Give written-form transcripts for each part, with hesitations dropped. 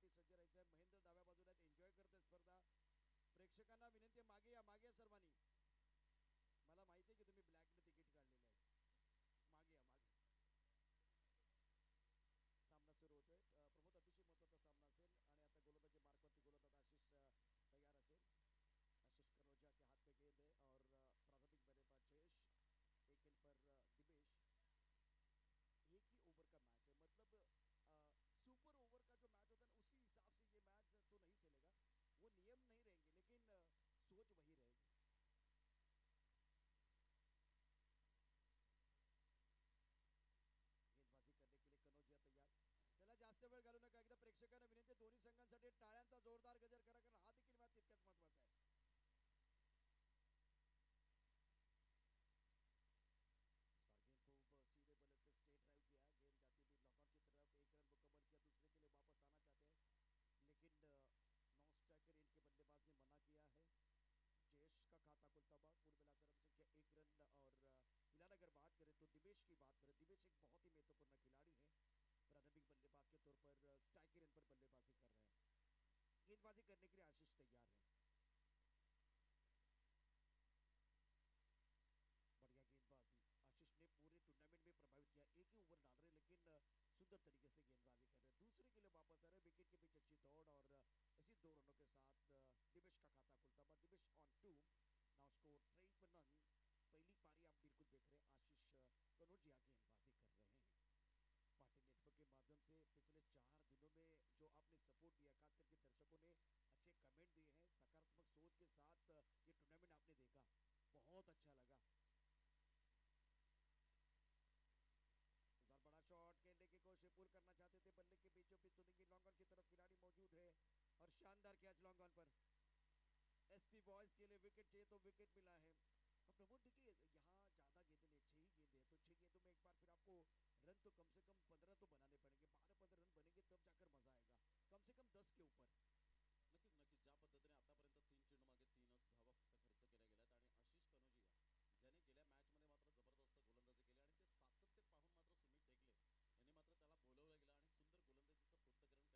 स्पर्धेसाठी सज्ज राहायचं आहे. महेंद्र डाव्या बाजूला एन्जॉय करते स्पर्धा. प्रेक्षकांना विनंती आहे, मागे या, मागे या सर्वांनी. मला माहिती आहे की तुम्ही ब्लॅकने तिकीट काढलेलं आहे. मागे या, मागे. सामना सुरू होतोय. प्रमोद, अतिशय महत्वाचा सामना असेल आणि आता गोलंदाजी मार्कवरती गोलंदाज आशिष तैयार असेल. आशीष कनौजिया के हाथ में गेंद है और प्रारंभिक बल्लेबाज जयेश, एक गेंद पर दिवेश. एक ही ओवर का मैच है, मतलब सुपर ओवर का जो मैच होता है ना, उसी हिसाब से ये मैच तो नहीं चलेगा. वो नियम नहीं रहेंगे लेकिन सोच वही रहेगी. गेंदबाजी करने के लिए कनौजिया तैयार. चला, जास्त वेळ घालू नका. एकदा प्रेक्षकांना विनंती, दोन्ही संघांसाठी टाळ्यांचा जोरदार गजर करा, कारण हा देखील मॅच तितक्याच महत्वाचा आहे. गेंद को सीधे बल्ले से स्ट्रेट ड्राइव किया. गेंद जाती थी लॉकआउट की तरफ. एक रन मुकम्मल किया. दूसरे के लिए वापस आना चाहते हैं लेकिन नॉन स्ट्राइकर इनके बल्लेबाज ने मना किया है. जयेश का खाता खुलता हुआ. कुल मिलाकर हम संख्या 1 रन. और फिलहाल अगर बात करें तो दिवेश की बात करें, दिवेश एक बहुत ही महत्वपूर्ण खिलाड़ी है. प्रारंभिक बल्लेबाज के तौर पर स्ट्राइकर इन पर बल्लेबाजी कर रहे हैं. गेंदबाजी करने के लिए आशीष तैयार है. बढ़िया गेंदबाजी. आशीष ने पूरे टूर्नामेंट में प्रभावित किया. एक ही ओवर डाल रहे लेकिन सुंदर तरीके से गेंदबाजी कर रहे हैं. दूसरे के लिए वापस आ रहे. विकेट के बीच अच्छी दौड़ और इसी 2 रनों के साथ दिवेश का खाता खुलता हुआ. दिवेश ऑन 2. नाउ स्कोर 3 पर नन. पहली पारी आप बिल्कुल देख रहे हैं. आशीष कनौजिया गेंदबाजी कर रहे हैं. पार्टी नेटवर्क के माध्यम से पिछले 4 दिनों में जो आपने सपोर्ट दिया, खास करके दर्शकों ने अच्छे कमेंट दिए हैं, सकारात्मक सोच के साथ ये टूर्नामेंट आपने देखा, बहुत अच्छा लगा. बड़ा शॉट खेलने की कोशिश पूरी करना चाहते थे. बल्ले के बीचों बीच सुनेंगे. लॉन्ग ऑन की तरफ खिलाड़ी मौजूद है और शानदार कैच लॉन्ग ऑन पर. एसपी बॉयज के लिए विकेट चाहिए तो विकेट मिला है. अब प्रमोद देखिए, यहाँ ज्यादा गेंदें नहीं, 6 ही गेंदें हैं, तो 6 गेंदों में एक बार फिर आपको रन तो कम से कम 15 तो बनाने पड़ेंगे. 12-15 रन बनेंगे तब जाकर मजा आएगा. कम से कम 10 के ऊपर. नक्कीच नक्कीच. ज्या पद्धतीने आतापर्यंत 3 चेंडू मागे 3च धावा फक्त खर्च केल्या गेल्यात आणि आशिष कनौजिया ज्याने गेल्या मॅचमध्ये मात्र जबरदस्त गोलंदाजी केली आणि ते सातत्य पाहून मात्र सुमित टेकले यांनी मात्र त्याला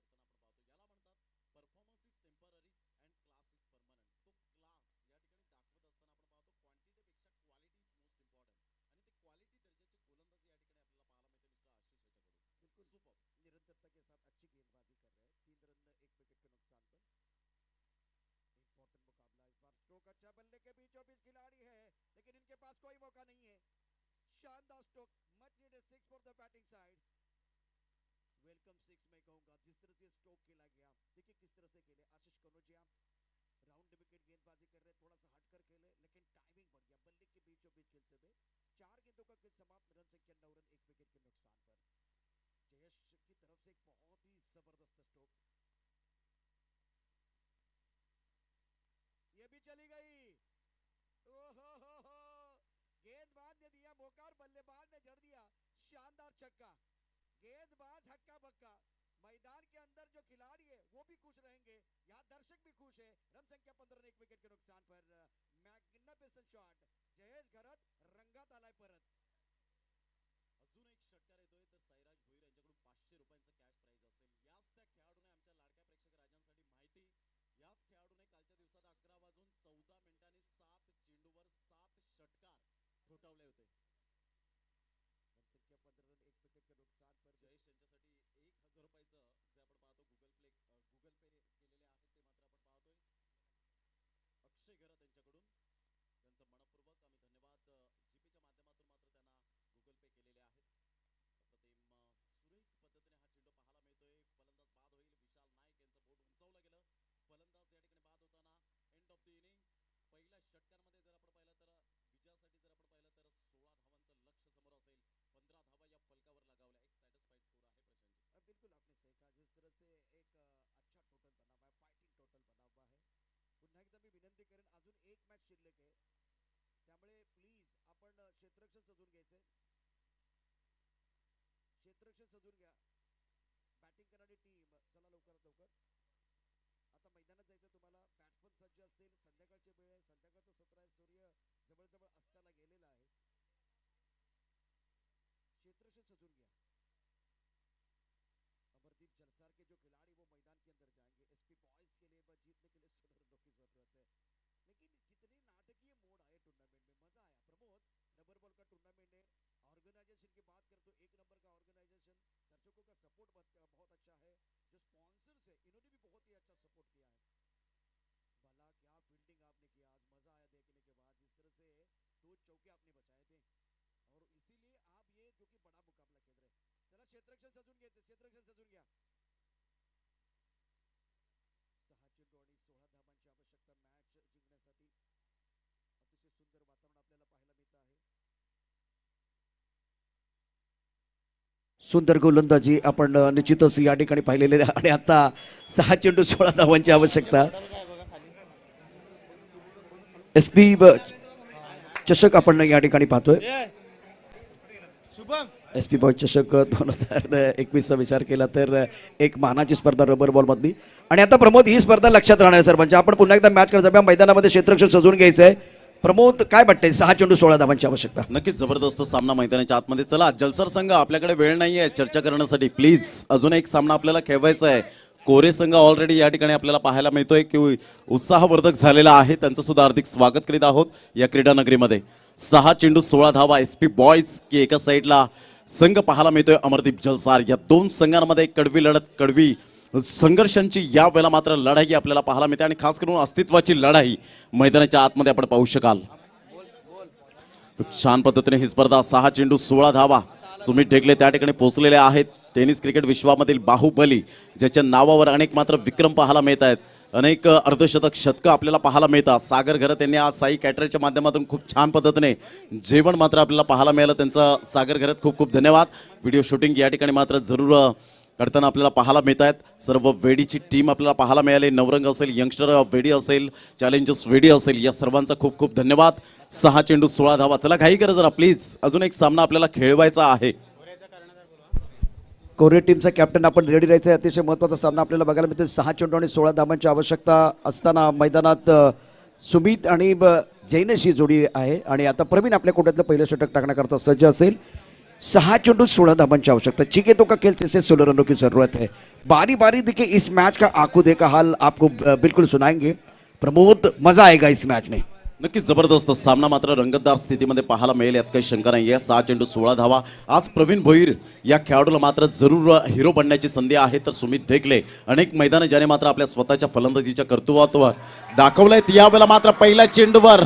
बोलवलं गेलं आणि सुंदर गोलंदाजीचं पृथक्करण करताना आपण पाहतो. याला म्हणतात performance is temporary and class is permanent. तो क्लास या ठिकाणी दाखवत असताना आपण पाहतो क्वांटिटीपेक्षा क्वालिटी इज मोस्ट इम्पॉर्टंट आणि ते क्वालिटी दर्जाची गोलंदाजी या ठिकाणी आपल्याला पाहायला मिळते मिस्टर आशिष याच्याकडून. बिल्कुल सुपर. निरंतरता के साथ अच्छी गेंदबाजी कर रहे हैं. 3 रन 1 विकेट के नुकसान पर. इंपॉर्टेंट मुकाबला इस बार. स्ट्रोक अच्छा. बल्ले के बीचों बीच खिलाड़ी है लेकिन इनके पास कोई मौका नहीं है. शानदार stroke. Much needed 6 for the batting side. Welcome 6 मैं कहूंगा. जिस तरह से स्ट्रोक खेला गया, देखिए किस तरह से खेले आशीष कनौजिया. राउंड विकेट गेंदबाजी कर रहे, थोड़ा सा हटकर खेले लेकिन टाइमिंग बढ़ गया. बल्ले के बीचों बीच खेलते हुए 4 गेंदों का खेल समाप्त. रन संख्या 9 रन 1 विकेट के नुकसान पर. जयेश की तरफ से एक बहुत ही जबरदस्त स्ट्रोक. ये भी चली गई. ओहो, गेंदबाज ने दिया मौका और बल्लेबाज ने जड़ दिया. शानदार छक्का. गेंदबाज हक्का बक्का. मैदान के अंदर जो खिलाड़ी है वो भी खुश रहेंगे, यहाँ दर्शक भी खुश है. रन संख्या 15 रन 1 विकेट के नुकसान पर. Magnificent shot. जयेश घरत रंगात आलाय परत. अजून एक षटकार येतोय तर साईराज भोईर यांच्याकडून 500 रुपयांचं कॅश प्राइज असेल. याच त्या खेळाडूने आमच्या लाडक्या प्रेक्षक राजांसाठी माहिती. याच खेळाडूने कालच्या दिवसात 11 वाजून 14 मिनिटांनी 7 चेंडूवर 7 षटकार ठोठावले होते. संख्या 15 रन 1 विकेट के नुकसान पर. जयेश यांच्यासाठी 1000 रुपयाचं जे आपण पाहतो गुगल पे केलेले आहेत ते मात्र आपण पाहतोय. अक्षय घरत यांच्याकडून त्यांचं मनपूर्वक आम्ही धन्यवाद. जीपीच्या माध्यमातून मात्र त्यांना गुगल पे केलेले आहेत. अप्रतिम सुरेख पद्धतीने हा चेंडू पाहायला मिळतोय. फलंदाज बाद होईल. विशाल नाईक यांचं बोट उंचावलं गेलं. फलंदाज या ठिकाणी बाद होताना एंड ऑफ द इनिंग. पहिल्या षटकांमध्ये जर आपण पाहिलं तर विजयासाठी जर आपण पाहिलं तर 16 धावांचं लक्ष्य समोर असेल. 15 धावा या फलकावर लगावल्या. एक सॅटिस्फाईड स्कोर आहे प्रशांत. बिल्कुल आपने सही कहा. जिस तरह से एक अच्छा टोटल बना हुआ है, फाइटिंग टोटल बना हुआ है. पुन्हा एकदा मी विनंती करेन, अजून एक मॅच शिल्लक आहे, त्यामुळे प्लीज आपण क्षेत्ररक्षण सजून घ्यायचंय. क्षेत्ररक्षण सजून घ्या. बॅटिंग करणारी टीम चला लवकरात लवकर. आता मैदानात जायचं तुम्हाला. बॅट्समन सज्ज असतील. संध्याकाळची वेळ आहे, संध्याकाळचं सत्र आहे. सूर्य जवळजवळ अस्ताला गेलेला आहे. क्षेत्ररक्षण सजून घ्या. अमरदीप जलसार के जो खिलाड़ी वो मैदान के के अंदर जाएंगे। एसपी बॉयज के लिए बस जीतने के लिए 16 रनों की जरूरत है, लेकिन जितने नाटकीय मोड़ आए टूर्नामेंट में, मजा आया। प्रमोद, रबर बॉल का टूर्नामेंट है, ऑर्गेनाइजेशन की बात करें तो एक नंबर का ऑर्गेनाइजेशन, दर्शकों का सपोर्ट बहुत अच्छा है, जो स्पॉन्सर्स है इन्होंने भी बहुत ही अच्छा सपोर्ट किया है। भला क्या फील्डिंग आपने किया आज, मजा आया देखने के बाद, जिस तरह से 2 चौके आपने बचाए थे, और इसीलिए आप ये जो कि बड़ा मुकाबला खेल रहे। चला क्षेत्ररक्षण सजून घ्यायचं, क्षेत्ररक्षण सजून घ्या। 6 चेंडू आणि 16 धावांची आवश्यकता मॅच जिंकण्यासाठी। अतिशय सुंदर वातावरण आपल्याला पाहायला मिळत आहे। सुंदर गोलंदाजी आपण निश्चितच या ठिकाणी पाहिलेले आहे। आणि आता 6 चेंडू 16 धावांची आवश्यकता। एसपी चषक आपण या ठिकाणी पाहतोय। एसपी बॉय चषक 2021 चा विचार केला तर एक मानाची स्पर्धा रबर बॉल मधली। आणि आता प्रमोद, ही स्पर्धा लक्षात राहणार सर, म्हणजे आपण पुन्हा एकदा मॅच करत मैदानामध्ये क्षेत्ररक्षण सजवून घ्यायचं आहे। प्रमोद, काय वाटतंय? 6 चेंडू 16 धावांची आवश्यकता। नक्कीच जबरदस्त सामना मैदानाच्या आतमध्ये। चला जलसर संघ, आपल्याकडे वेळ नाहीये चर्चा करण्यासाठी, प्लीज अजून एक सामना आपल्याला खेळवायचा आहे। कोरे संघ ऑलरेडी या ठिकाणी आपल्याला पाहायला मिळतोय की उत्साहवर्धक झालेला आहे, त्यांचं सुद्धा हार्दिक स्वागत करीत आहोत या क्रीडा नगरीमध्ये। 6 चेंडू 16 धावा एसपी बॉयज की एका साईडला संघ पाहायला मिळतोय अमरदीप जलसार। या दोन संघांमध्ये कडवी लढत, कडवी संघर्षांची या वेळेला मात्र लढाई आपल्याला पाहायला मिळते, आणि खास करून अस्तित्वाची लढाई मैदानाच्या आतमध्ये आपण पाहू शकाल। छान पद्धतीने ही स्पर्धा 6 चेंडू 16 धावा। सुमित ढेकले त्या ठिकाणी पोहोचलेले आहेत, टेनिस क्रिकेट विश्वामधील बाहुबली, ज्याच्या नावावर अनेक मात्र विक्रम पाहायला मिळत आहेत, अनेक अर्धशतक शतकं आपल्याला पाहायला मिळतात। सागर घरत यांनी आज साई कॅटरच्या माध्यमातून खूप छान पद्धतीने जेवण मात्र आपल्याला पाहायला मिळालं, त्यांचं सागर घरत खूप खूप धन्यवाद। व्हिडिओ शूटिंग या ठिकाणी मात्र जरूर करताना आपल्याला पाहायला मिळत आहेत। सर्व वेडीची टीम आपल्याला पाहायला मिळाली, नवरंग असेल, यंगस्टर वेडी असेल, चॅलेंजर्स वेडी असेल, या सर्वांचा खूप खूप धन्यवाद। 6 चेंडू 16 धावा। चला घाई करा जरा प्लीज, अजून एक सामना आपल्याला खेळवायचा आहे। कोरे टीमचा कॅप्टन आपण रेडी राहायचं आहे। अतिशय महत्त्वाचा सामना आपल्याला बघायला मिळते। 6 चेंडू आणि 16 धावांची आवश्यकता असताना मैदानात सुमित आणि जैनशी जोडी आहे, आणि आता प्रवीण आपल्या कोट्यातलं पहिलं षटक टाकण्याकरता सज्ज असेल। 6 चेंडू 16 धावांची आवश्यकता। चिकेतो का खेल से 16 रनों की जरूरत है। बारी बारी देखिए इस मैच का आंखों देखा हाल आपको बिल्कुल सुनाएंगे। प्रमोद, मजा आएगा इस मैच में। नक्कीच जबरदस्त सामना मात्र रंगतदार स्थितीमध्ये पाहायला मिळेल, यात काही शंका नाही आहे। 6 चेंडू 16 धावा। आज प्रवीण भोईर या खेळाडूला मात्र जरूर हिरो बनण्याची संधी आहे, तर सुमित ढेकले अनेक मैदानं ज्याने मात्र आपल्या स्वतःच्या फलंदाजीच्या कर्तृत्वावर दाखवलंय, यावेळेला मात्र पहिल्या चेंडूवर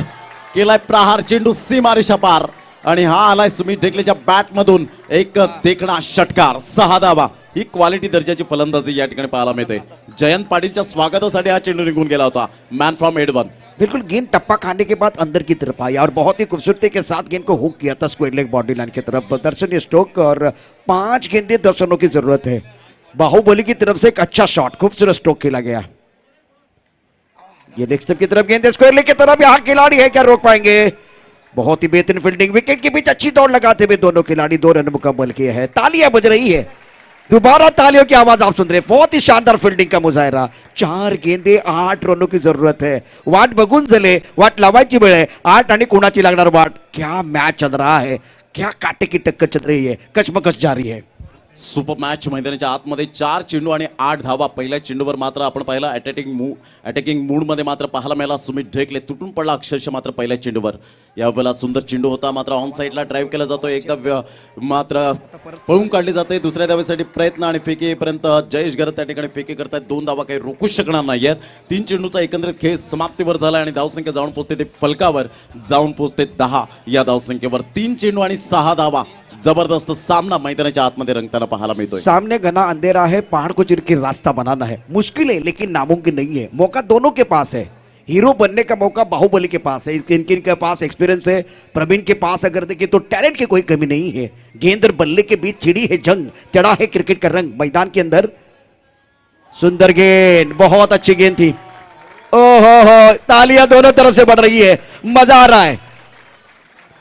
केलाय प्रहार, चेंडू सीमारेषा पार, आणि हा आलाय सुमित ढेकलेच्या बॅटमधून एक देखणा षटकार, 6 धावा। ही क्वालिटी दर्जाची फलंदाजी या ठिकाणी पाहायला मिळते। जयंत पाटीलच्या स्वागतासाठी हा चेंडू निघून गेला होता, मॅन फ्रॉम एडवन। बिल्कुल गेंद टप्पा खाने के बाद अंदर की तरफ आई और बहुत ही खूबसूरती के साथ गेंद को हुक किया था स्क्वायर लेग बॉडी लाइन की तरफ। दर्शनीय स्ट्रोक और 5 गेंदें 10 रनों की जरूरत है। बाहुबली की तरफ से एक अच्छा शॉट, खूबसूरत स्ट्रोक खेला गया। ये लेग स्टंप की तरफ गेंद स्क्वायर लेग की तरफ, यहाँ खिलाड़ी है, क्या रोक पाएंगे? बहुत ही बेहतरीन फील्डिंग, विकेट के बीच अच्छी दौड़ लगाते हुए दोनों खिलाड़ी 2 रन मुकम्मल किए हैं। तालियां बज रही है, दोबारा तालियों की आवाज आप सुन रहे हैं। बहुत ही शानदार फील्डिंग का मुजाहरा। 4 गेंदे 8 रनों की जरूरत है। वाट बघून झाले, वाट लावायची वेळ आहे। 8 आणि कोणाची लागणार वाट? क्या मैच चल रहा है, क्या काटे की टक्कर चल रही है, कशमकश जारी है। सुपर मॅच मैदानाच्या आतमध्ये 4 चेंडू आणि 8 धावा। पहिल्या चेंडूवर मात्र आपण पाहिला अटॅकिंग मूडमध्ये मात्र पाहायला मिळाला सुमित ढेकले, तुटून पडला अक्षरशः मात्र पहिल्या चेंडूवर। यावेळेला सुंदर चेंडू होता, मात्र ऑन साईडला ड्राईव्ह केला जातो, एकदा मात्र पळून काढली जाते। दुसऱ्या धावेसाठी प्रयत्न आणि फेकी येईपर्यंत जयेश घरत त्या ठिकाणी फेकी करतायत। 2 धावा काही रोखू शकणार नाही आहेत। 3 चेंडूचा एकंदरीत खेळ समाप्तीवर झाला आणि धावसंख्या जाऊन पोहोचते ते फलकावर, जाऊन पोहोचते 10 या धावसंख्येवर। 3 चेंडू आणि 6 धावा। जबरदस्त सामना मैदानाच्या आतमध्ये रंगताना पाहायला मिळतोय। सामने घना अंधेरा है, पहाड़ को चीर के रास्ता बनाना है। मुश्किल है लेकिन नामुमकिन नहीं है। मौका दोनों के पास है। हीरो बनने का मौका बाहुबली के पास है, किन के पास एक्सपीरियंस है। प्रवीण के पास अगर देखें तो टैलेंट की कोई कमी नहीं है। गेंद और बल्ले के बीच छिड़ी है जंग, चढ़ा है क्रिकेट का रंग मैदान के अंदर। सुंदर गेंद, बहुत अच्छी गेंद थी। ओहो, तालियां दोनों तरफ से बढ़ रही है, मजा आ रहा है।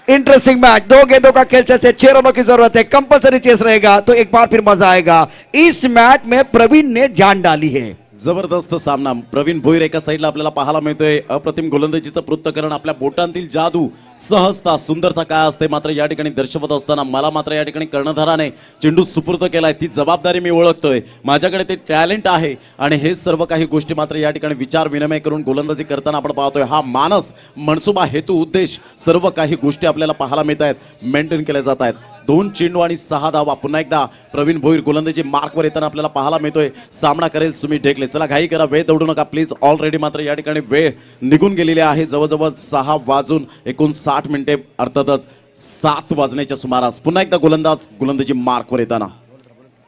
इंटरेस्टिंग मैच, 2 गेंदों का खेल से 6 रनों की जरूरत है। कंपलसरी चेस रहेगा तो एक बार फिर मजा आएगा। इस मैच में प्रवीण ने जान डाली है। जबरदस्त सामना. प्रवीण भोईर एका साईडला आपल्याला पाहायला मिळतोय. अप्रतिम गोलंदाजीचं पृथ्थकरण, आपल्या बोटांतील जादू, सहजता, सुंदरता काय असते मात्र या ठिकाणी दर्शवत असताना मला मात्र या ठिकाणी कर्णधाराने चेंडू सुपूर्द केलाय. ती जबाबदारी मी ओळखतोय. माझ्याकडे ते टॅलेंट आहे आणि हे सर्व काही गोष्टी मात्र या ठिकाणी विचार विनिमय करून गोलंदाजी करताना आपण पाहतोय. हा मानस, मनसुबा, हेतू, उद्देश सर्व काही गोष्टी आपल्याला पाहायला मिळत आहेत, मेंटेन केल्या जात आहेत. 2 चेंडू आणि 6 धावा. पुन्हा एकदा प्रवीण भोईर गोलंदाजी मार्कवर येताना आपल्याला पाहायला मिळतोय. सामना करेल सुमित ढेकले. चला घाई करा, वेळ दौडू नका प्लीज. ऑलरेडी मात्र या ठिकाणी वेळ निघून गेलेली आहे. जवळजवळ 6:59 अर्थातच 7 वाजण्याच्या सुमारास. पुन्हा एकदा गोलंदाजी मार्कवर येताना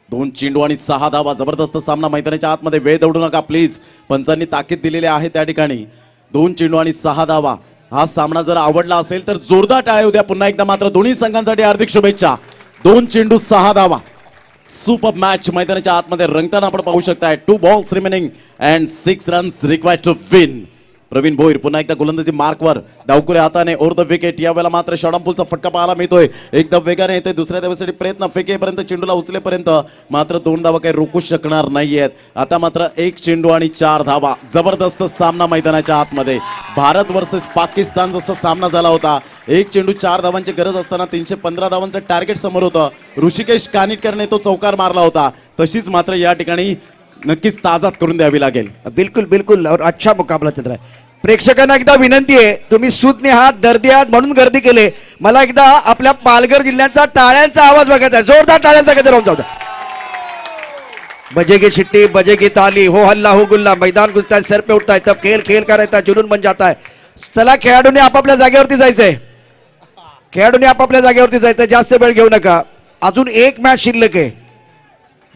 2 चेंडू आणि 6 धावा. जबरदस्त सामना मैदानाच्या आतमध्ये. वेळ दौडू नका प्लीज. पंचांनी ताकीद दिलेली आहे त्या ठिकाणी. 2 चेंडू आणि 6 धावा. हा सामना जर आवडला असेल तर जोरदार टाळ्या उद्या. पुन्हा एकदा मात्र दोन्ही संघांसाठी हार्दिक शुभेच्छा. 2 चेंडू 6 धावा. सुपर मॅच मैदानाच्या आतमध्ये रंगताना आपण पाहू शकताय. 2 balls remaining and 6 runs required to win. Praveen Bhoir पुन्हा एकदा गोलंदाजी मार्कवर. डावकुरे हाताने ओव्हर द विकेट. यावेळेला मात्र शॉर्टपुलचा फटका पाहायला मिळतोय. एकदम वेगाने येते दुसऱ्या धावेसाठी प्रयत्न. फेकेपर्यंत, चेंडूला उचलेपर्यंत मात्र 2 धावा काही रोखू शकणार नाहीयेत. आता मात्र 1 चेंडू आणि 4 धावा. जबरदस्त सामना मैदानाच्या आतमध्ये. भारत वर्सेस पाकिस्तान जसा सामना झाला होता. 1 चेंडू 4 धावांची गरज असताना 315 धावांचं टार्गेट समोर होतं. ऋषिकेश कानिटकरने तो चौकार मारला होता. तशीच मात्र या ठिकाणी नक्कीच ताजात करून द्यावी लागेल. बिलकुल बिलकुल. और अच्छा मुकाबला चल रहा है. प्रेक्षकांना एकदा विनंती आहे, तुम्ही सुज्ञ आहात, दर्दी आहात म्हणून गर्दी केले. मला एकदा आपल्या पालघर जिल्ह्याचा टाळ्यांचा आवाज बघायचा आहे. जोरदार टाळ्यांचा गजर होऊन जाऊ द्या. बजेगी छिट्टी, बजेगी ताली, हो हल्ला हो गुल्ला. मैदान घुसताय, सर पे उठताय, तब खेळ खेळ करायचा, जुनून बन जाता है. चला खेळाडूंनी आपापल्या जागेवरती जायचंय. खेळाडूंनी आपापल्या जागेवरती जायचं. जास्त वेळ घेऊ नका. अजून 1 मॅच शिल्लक आहे.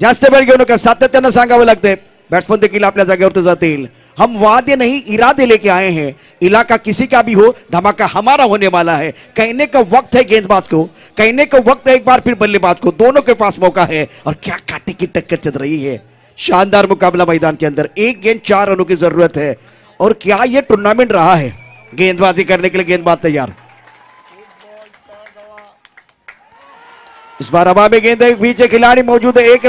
जास्त वेळ घेऊ नका. सातत्यानं सांगावं लागतंय. बॅट्समन देखील आपल्या जागेवरती जातील. हम वादे नहीं इरादे लेके आए हैं. इलाका किसी का भी हो, धमाका हमारा होने वाला है. कहने का वक्त है गेंदबाज को, कहने का वक्त है एक बार फिर बल्लेबाज को. दोनों के पास मौका है और क्या कांटे की टक्कर चल रही है. शानदार मुकाबला मैदान के अंदर. 1 गेंद 4 रनों की जरूरत है. और क्या ये टूर्नामेंट रहा है. गेंदबाजी करने के लिए गेंदबाज तैयार. इस बार हवा में गेंद है, पीछे खिलाड़ी मौजूद है. एक